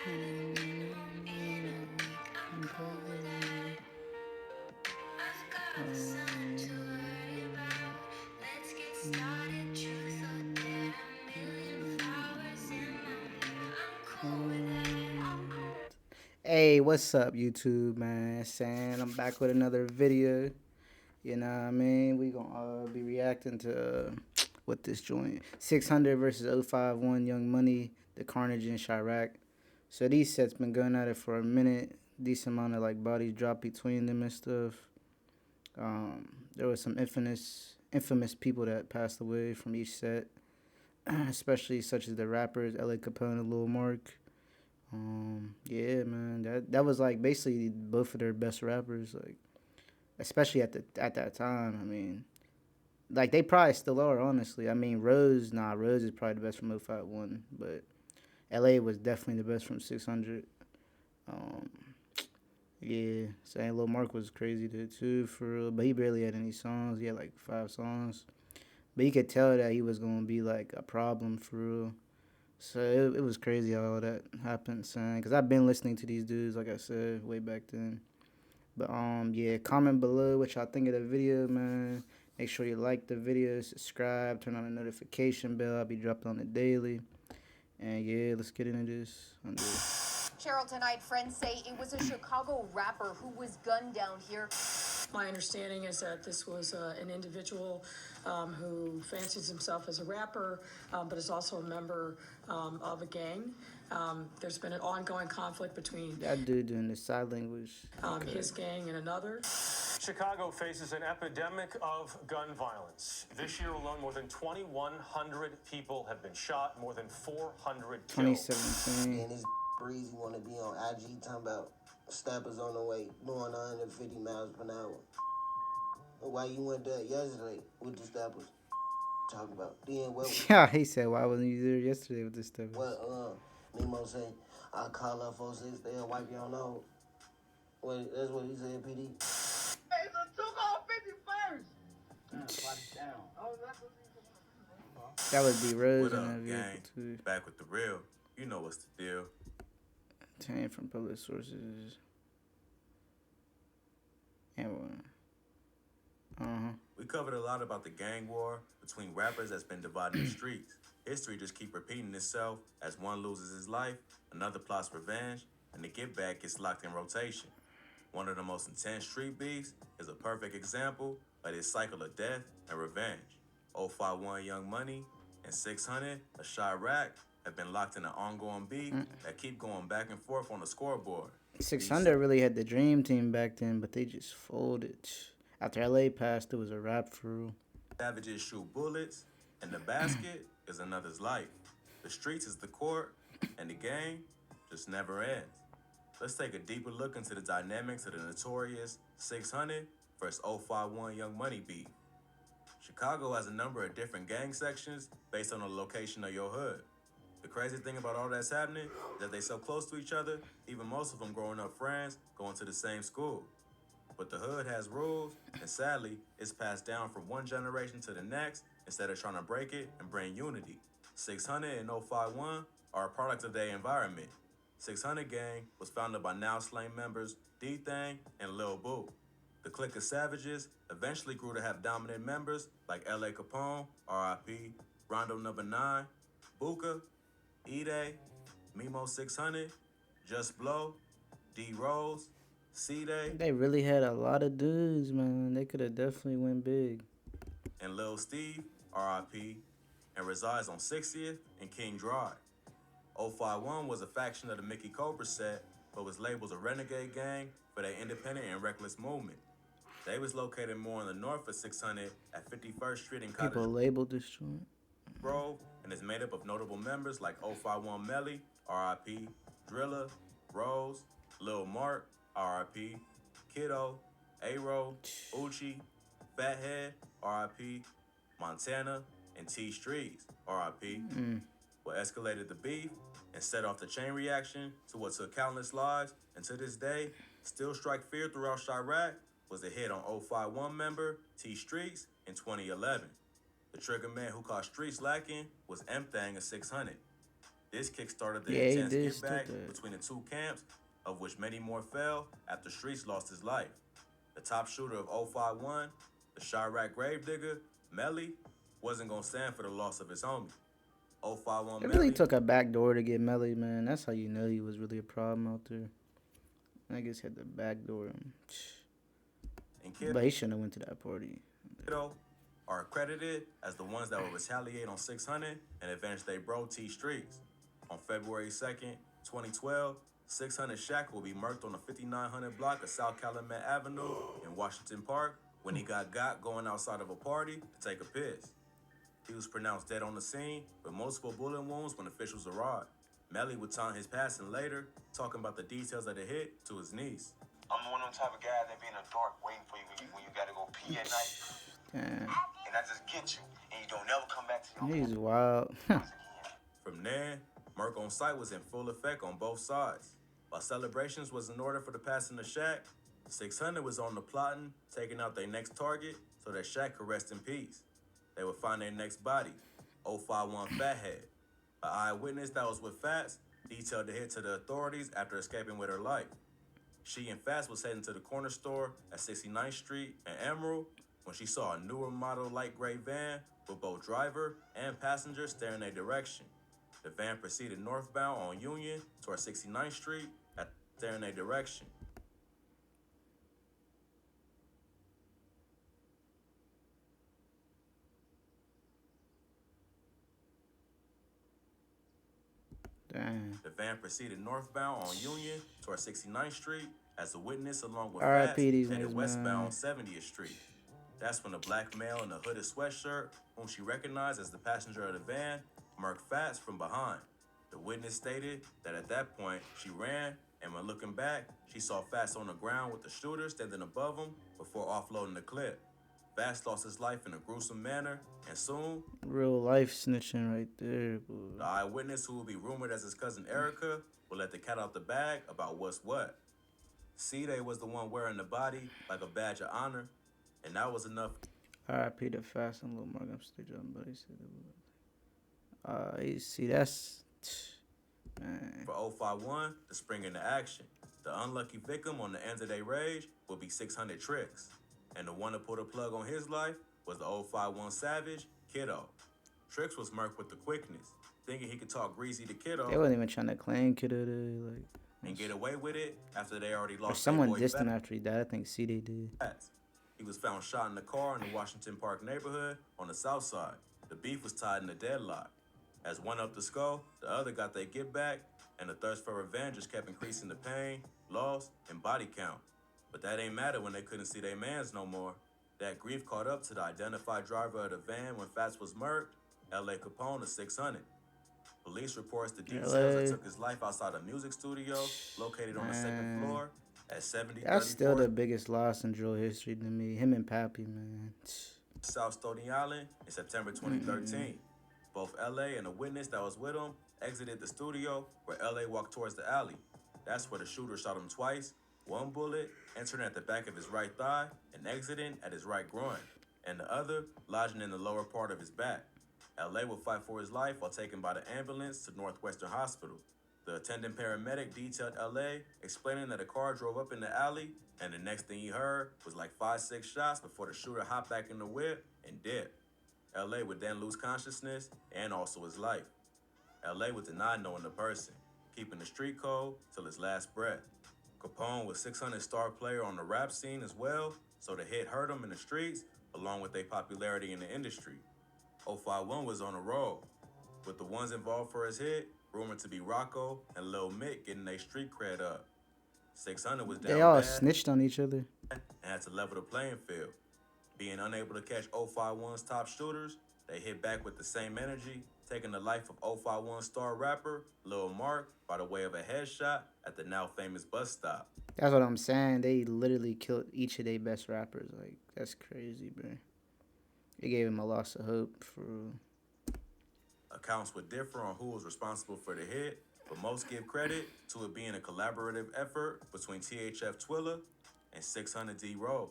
Hey, what's up, YouTube, man? Saying I'm back with another video. You know what I mean? We gonna be reacting to what this joint 600 versus 051 Young Money, the Carnage and Chiraq. So these sets been going at it for a minute. Decent amount of like bodies dropped between them and stuff. There was some infamous people that passed away from each set, especially such as the rappers L.A. Capone and Lil Mark. Yeah, man, that was like basically both of their best rappers, like especially at that time. I mean, like they probably still are, honestly. I mean, Rose is probably the best from 051, but LA was definitely the best from 600. Um, yeah, saying Lil Mark was crazy there too, for real, but he barely had any songs. He had like 5 songs, but you could tell that he was gonna be like a problem for real. So it was crazy how all that happened, son. Because I've been listening to these dudes, like I said, way back then. But yeah, comment below what y'all think of the video, man. Make sure you like the video, subscribe, turn on the notification bell. I'll be dropping on it daily. And yeah, let's get into this. Cheryl, tonight, friends say it was a Chicago rapper who was gunned down here. My understanding is that this was an individual who fancies himself as a rapper, but is also a member of a gang. There's been an ongoing conflict between that dude doing the sign language. His gang and another. Chicago faces an epidemic of gun violence. This year alone, more than 2,100 people have been shot, more than 400 killed. 2017. And this breezy want to be on IG talking about steppers on the way doing 150 miles per hour. Why you went there yesterday with the steppers? Talking about then what? Yeah, he said, why wasn't you there yesterday with this stuff? What Nemo say? I call up 46, they'll wipe your nose. Wait, that's what he said, PD. Hey, so took off 51st. That would be Rose What in that up, vehicle gang? too. Back with the real. You know what's the deal. Obtained from public sources. And We covered a lot about the gang war between rappers that's been dividing the streets. History just keep repeating itself as one loses his life, another plots revenge, and the get back gets locked in rotation. One of the most intense street beefs is a perfect example of this cycle of death and revenge. 051 Young Money and 600 a Chiraq have been locked in an ongoing beef that keep going back and forth on the scoreboard. 600 really had the dream team back then, but they just folded. After LA passed, it was a wrap for real. Savages shoot bullets, and the basket is another's life. The streets is the court, and the game just never ends. Let's take a deeper look into the dynamics of the notorious 600 versus 051 Young Money beef. Chicago has a number of different gang sections based on the location of your hood. The crazy thing about all that's happening is that they so close to each other, even most of them growing up friends, going to the same school. But the hood has rules, and sadly, it's passed down from one generation to the next instead of trying to break it and bring unity. 600 and 051 are a product of their environment. 600 gang was founded by now slain members D-Thang and Lil Boo. The clique of savages eventually grew to have dominant members like L.A. Capone, R.I.P., Rondo Number 9, Buka, E-Day, Mimo 600, Just Blow, D-Rose, C-Day. They really had a lot of dudes, man. They could have definitely went big. And Lil Steve, R.I.P., and resides on 60th and King Drive. 051 was a faction of the Mickey Cobra set, but was labeled a renegade gang for their independent and reckless movement. They was located more in the north of 600 at 51st Street and Cottage People labeled this joint Grove, and is made up of notable members like 051 Melly, R.I.P., Driller, Rose, Lil Mark, R.I.P., Kiddo, A-Ro, Uchi, Fathead, R.I.P., Montana, and T Streets, R.I.P. What escalated the beef and set off the chain reaction to what took countless lives, and to this day, still strike fear throughout Chiraq, was the hit on 051 member T Streets in 2011. The trigger man who caught Streets lacking was M-Thang of 600. This kick-started the Yeah, he intense did start get-back that. between the two camps, of which many more fell after Streets lost his life. The top shooter of 051, the Chiraq gravedigger, Melly, wasn't going to stand for the loss of his homie. 051 It really Melly took a back door to get Melly, man. That's how you know he was really a problem out there. Niggas had the back door. and But he shouldn't have went to that party. Kiddo are accredited as the ones that will retaliate on 600 and avenge they bro T Streets. On February 2nd, 2012, 600 Shaq will be murked on the 5900 block of South Calumet Avenue in Washington Park when he got going outside of a party to take a piss. He was pronounced dead on the scene with multiple bullet wounds when officials arrived. Melly would taunt his passing later, talking about the details of the hit to his niece. I'm one of them type of guys that be in the dark waiting for you when you gotta go pee at night. Damn. And I just get you, and you don't never come back to your He's wild. From there, murk on site was in full effect on both sides. While celebrations was in order for the passing of Shaq, 600 was on the plotting, taking out their next target so that Shaq could rest in peace. They would find their next body, 051 Fathead. An eyewitness that was with Fats detailed the hit to the authorities after escaping with her life. She and Fats was heading to the corner store at 69th Street and Emerald when she saw a newer model light gray van with both driver and passenger staring their direction. The van proceeded northbound on Union toward 69th Street at staring their direction. Damn. The van proceeded northbound on Union toward 69th Street as a witness along with R.I.P. Fats these headed niggas, westbound man. on 70th Street. That's when a black male in a hooded sweatshirt, whom she recognized as the passenger of the van, murked Fats from behind. The witness stated that at that point, she ran, and when looking back, she saw Fats on the ground with the shooter standing above him before offloading the clip. Fats lost his life in a gruesome manner, and soon, Real life snitching right there, boy. the eyewitness, who will be rumored as his cousin Erica, will let the cat out the bag about what's what. C-Day was the one wearing the body like a badge of honor, and that was enough. R.I.P. to Fast and Lil Mark. I'm still jumping, but he said it. You see, that's man. For 051 to spring into action. The unlucky victim on the end of their rage would be 600 Tricks, and the one to pull the plug on his life was the 051 Savage, Kiddo. Tricks was murked with the quickness, thinking he could talk greasy to Kiddo They wasn't even trying to claim Kiddo there, like. and get away with it after they already Or lost someone their boy distant after he died. I think C-Day did. Fats. He was found shot in the car in the Washington Park neighborhood on the south side. The beef was tied in a deadlock. As one up the skull, the other got their get back, and the thirst for revenge just kept increasing the pain, loss, and body count. But that ain't matter when they couldn't see their mans no more. That grief caught up to the identified driver of the van when Fats was murked, L.A. Capone of 600. Police reports the details that took his life outside a music studio located on the second floor at 7034. That's still the biggest loss in drill history to me. Him and Pappy, man. South Stony Island in September 2013. Both LA and a witness that was with him exited the studio where LA walked towards the alley. That's where the shooter shot him twice, one bullet entering at the back of his right thigh and exiting at his right groin, and the other lodging in the lower part of his back. LA would fight for his life while taken by the ambulance to Northwestern Hospital. The attending paramedic detailed LA, explaining that a car drove up in the alley, and the next thing he heard was like 5-6 shots before the shooter hopped back in the whip and dipped. LA would then lose consciousness and also his life. LA would deny knowing the person, keeping the street code till his last breath. Capone was 600 star player on the rap scene as well, so the hit hurt him in the streets, along with their popularity in the industry. 051 was on a roll, with the ones involved for his hit rumored to be Rocco and Lil Mick getting their street cred up. 600 was down They all bad snitched on each other. and had to level the playing field. Being unable to catch 051's top shooters, they hit back with the same energy, taking the life of 051 star rapper Lil Mark by the way of a headshot at the now famous bus stop. That's what I'm saying. They literally killed each of their best rappers. Like, that's crazy, bro. It gave him a loss of hope, for real. Accounts would differ on who was responsible for the hit, but most give credit to it being a collaborative effort between THF Twilla and 600 D Rose.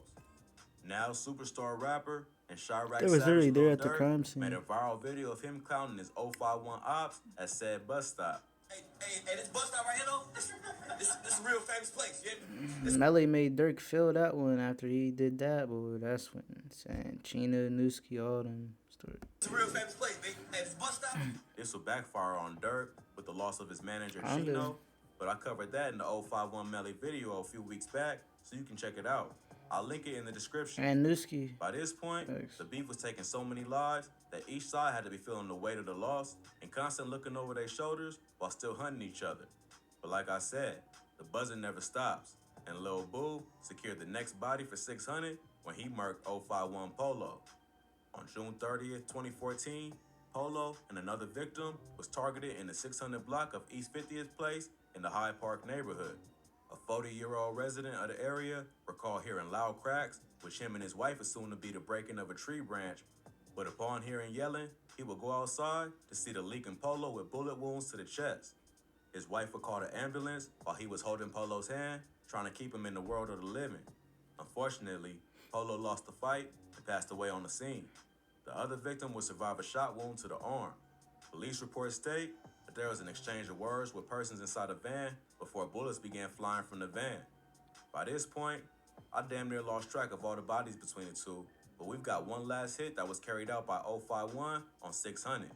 Now superstar rapper And Chiraq They was literally Savage there Lil at the Durk crime made a scene. viral video of him counting his 051 ops at said bus stop. Hey, this bus stop right here, though, this is a real famous place, yeah? Melly made Dirk feel that one after he did that, but that's when saying China, Newski, all them started. It's a real famous place, baby. Hey, this bus stop. This will backfire on Dirk with the loss of his manager I do. Chino, but I covered that in the 051 Melly video a few weeks back, so you can check it out. I'll link it in the description. And Newski. By this point, Thanks. the beef was taking so many lives that each side had to be feeling the weight of the loss and constantly looking over their shoulders while still hunting each other. But like I said, the buzzing never stops, and Lil Boo secured the next body for 600 when he murked 051 Polo. On June 30th, 2014, Polo and another victim was targeted in the 600 block of East 50th Place in the Hyde Park neighborhood. A 40-year-old resident of the area recalled hearing loud cracks, which him and his wife assumed to be the breaking of a tree branch. But upon hearing yelling, he would go outside to see the leaking Polo with bullet wounds to the chest. His wife would call the ambulance while he was holding Polo's hand, trying to keep him in the world of the living. Unfortunately, Polo lost the fight and passed away on the scene. The other victim would survive a shot wound to the arm. Police reports state that there was an exchange of words with persons inside a van before bullets began flying from the van. By this point, I damn near lost track of all the bodies between the two, but we've got one last hit that was carried out by 051 on 600.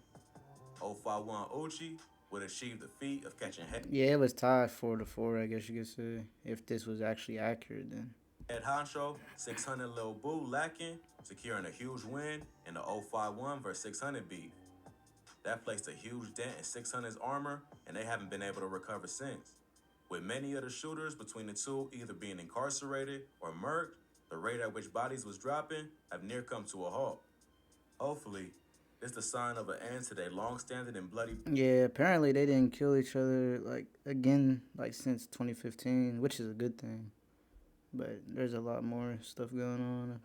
051 Uchi would achieve the feat of catching Yeah, it was tied 4-4, I guess you could say. If this was actually accurate, then. head honcho 600 Lil Boo lacking, securing a huge win in the 051 vs 600 beef. That placed a huge dent in 600's armor, and they haven't been able to recover since. With many of the shooters between the two either being incarcerated or murked, the rate at which bodies was dropping have near come to a halt. Hopefully, it's the sign of an end to their long-standing and bloody. Yeah, apparently they didn't kill each other again since 2015, which is a good thing. But there's a lot more stuff going on,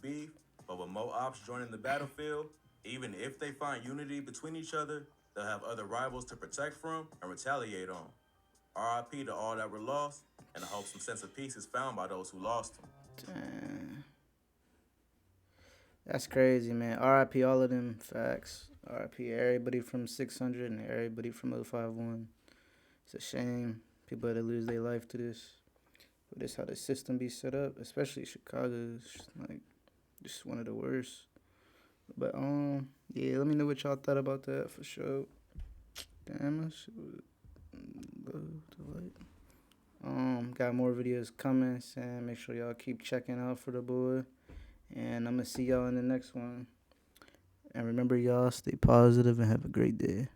beef, but with more ops joining the battlefield, even if they find unity between each other, they'll have other rivals to protect from and retaliate on. RIP to all that were lost, and I hope some sense of peace is found by those who lost them. Damn. That's crazy, man. RIP all of them. Facts. RIP everybody from 600 and everybody from 051. It's a shame people had to lose their life to this. But this how the system be set up, especially Chicago. It's just one of the worst. But yeah, let me know what y'all thought about that for sure. Damn, that shit was low to light. Got more videos coming, so make sure y'all keep checking out for the boy. And I'm gonna see y'all in the next one. And remember, y'all, stay positive and have a great day.